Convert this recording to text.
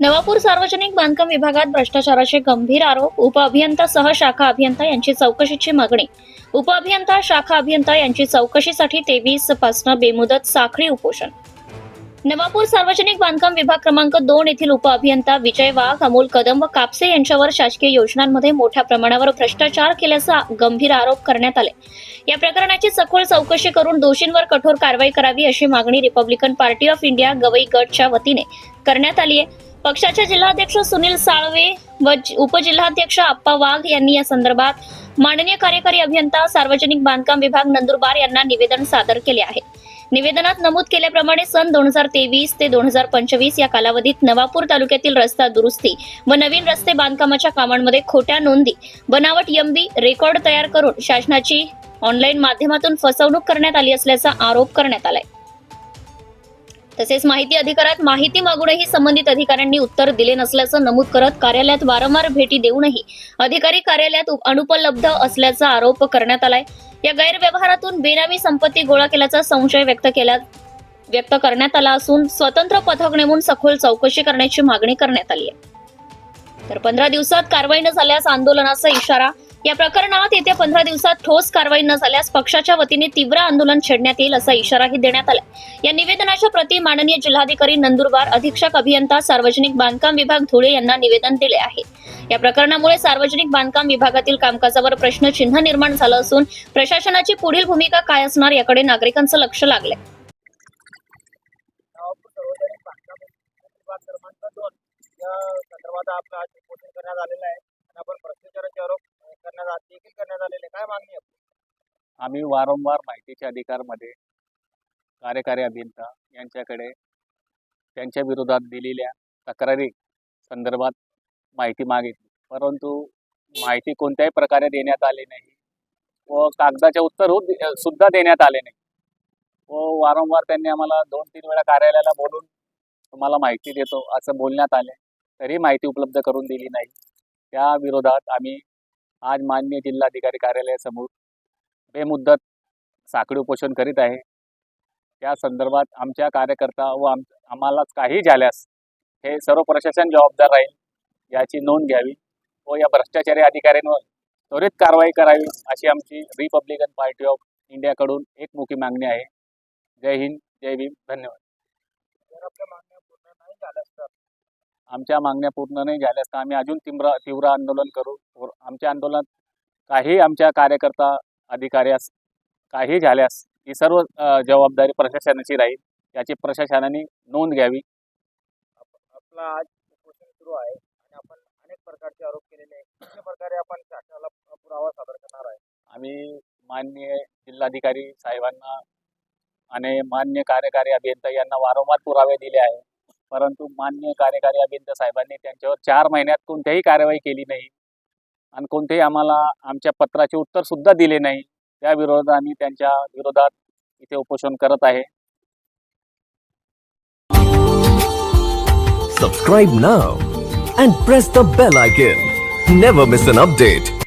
नवापूर सार्वजनिक बांधकाम विभागात भ्रष्टाचाराचे गंभीर आरोप. उपअभियंतासह शाखा अभियंता यांची चौकशीची मागणी. उपअभियंता शाखा अभियंता यांची चौकशीसाठी 23 पासून बेमुदत साखळी उपोषण. नवापूर सार्वजनिक बांधकाम विभाग क्रमांक 2 येथील उपअभियंता विजय वाघ, अमोल कदम व कापसे यांच्यावर शासकीय योजनांमध्ये मोठ्या प्रमाणावर भ्रष्टाचार केल्याचा गंभीर आरोप करण्यात आले. या प्रकरणाची सखोल चौकशी करून दोषींवर कठोर कारवाई करावी अशी मागणी Republican Party of India Gavai गटच्या वतीने करण्यात आली आहे. पक्षाचे जिल्हाध्यक्ष सुनील साळवे व उपजिल्हाध्यक्ष आप्पा वाघ यांनी या संदर्भात माननीय कार्यकारी अभियंता सार्वजनिक बांधकाम विभाग नंदुरबार यांना निवेदन सादर केले आहे. निवेदनात नमूद केल्याप्रमाणे सन 2023 ते 2025 या कालावधीत नवापूर तालुक्यातील रस्ता दुरुस्ती व नवीन रस्ते बांधकामाच्या कामांमध्ये खोट्या नोंदी, बनावट एमबी रेकॉर्ड तयार करून शासनाची ऑनलाईन माध्यमातून फसवणूक करण्यात आली असल्याचा आरोप करण्यात आलाय. तसेच माहिती अधिकारात माहिती मागूनही संबंधित अधिकाऱ्यांनी उत्तर दिले नसल्याचं नमूद करत कार्यालयात वारंवार भेटी देऊनही अधिकारी कार्यालयात अनुपलब्ध असल्याचा आरोप करण्यात आलाय. या गैरव्यवहारातून बेनामी संपत्ती गोळा केल्याचा संशय व्यक्त करण्यात आला असून स्वतंत्र पथक नेमून सखोल चौकशी करण्याची मागणी करण्यात आली आहे. तर 15 दिवसात कारवाई न झाल्यास आंदोलनाचा इशारा. या प्रकरणात येत्या 15 दिवसात ठोस कारवाई न झाल्यास पक्षाच्या वतीने तीव्र आंदोलन छेडण्यात येईल असा इशाराही देण्यात आला. या निवेदनाच्या प्रती माननीय जिल्हाधिकारी नंदुरबार, अधीक्षक अभियंता सार्वजनिक बांधकाम विभाग धुळे यांना निवेदन दिले आहे. या प्रकरणामुळे सार्वजनिक बांधकाम विभागातील कामकाजावर प्रश्नचिन्ह निर्माण झालं असून प्रशासनाची पुढील भूमिका काय असणार याकडे नागरिकांचं लक्ष लागलंय. आम्ही वारंवार माहितीच्या अधिकारमध्ये कार्यकारी अभियंता यांच्याकडे त्यांच्या विरोधात दिलेल्या तक्रारी संदर्भात माहिती मागितली, परंतु माहिती कोणत्याही प्रकारे देण्यात आली नाही व कागदाचे उत्तर सुद्धा देण्यात आले नाही व वारंवार त्यांनी आम्हाला 2-3 वेळा कार्यालयाला बोलून तुम्हाला माहिती देतो असं बोलण्यात आले, तरी माहिती उपलब्ध करून दिली नाही. त्या विरोधात आम्ही आज माननीय जिल्हाधिकारी कार्यालयासमोर बेमुदत साखळी उपोषण करीत आहे. त्या संदर्भात आमच्या कार्यकर्ता व आम्हाला काही झाल्यास हे सर्व प्रशासन जबाबदार राहील याची नोंद घ्यावी व या भ्रष्टाचारी अधिकाऱ्यांवर त्वरित कारवाई करावी अशी आमची रिपब्लिकन पार्टी ऑफ इंडियाकडून एकमुखी मागणी आहे. जय हिंद, जय भीम, धन्यवाद. आमच्या मागण्या पूर्ण नाही झाल्यास तर आम्ही अजून तीव्र आंदोलन करू. आमच्या आंदोलनात काही आमच्या कार्यकर्ता अधिकाऱ्यास काही झाल्यास ही सर्व जबाबदारी प्रशासनाची राहील याची प्रशासनाने नोंद घ्यावी. आपला आज उपोषण सुरू आहे आणि आपण अनेक प्रकारचे आरोप केलेले आहेत. कशा प्रकारे आपण शासनाला पुरावा सादर करणार आहे? आम्ही माननीय जिल्हाधिकारी साहेबांना आणि मान्य कार्यकारी अभियंता यांना वारंवार पुरावे दिले आहे, परंतु मान्य कार्यकारी अभियंता साहेबांनी त्यांच्यावर 4 महिन्यात कोणत्याही कारवाई केली नाही आणि कोणतेही आम्हाला आमच्या पत्राचे उत्तर सुद्धा दिले नाही. त्या विरोधात आम्ही त्यांच्या विरोधात इथे उपोषण करत आहे. Subscribe now and press the bell icon. Never miss an update.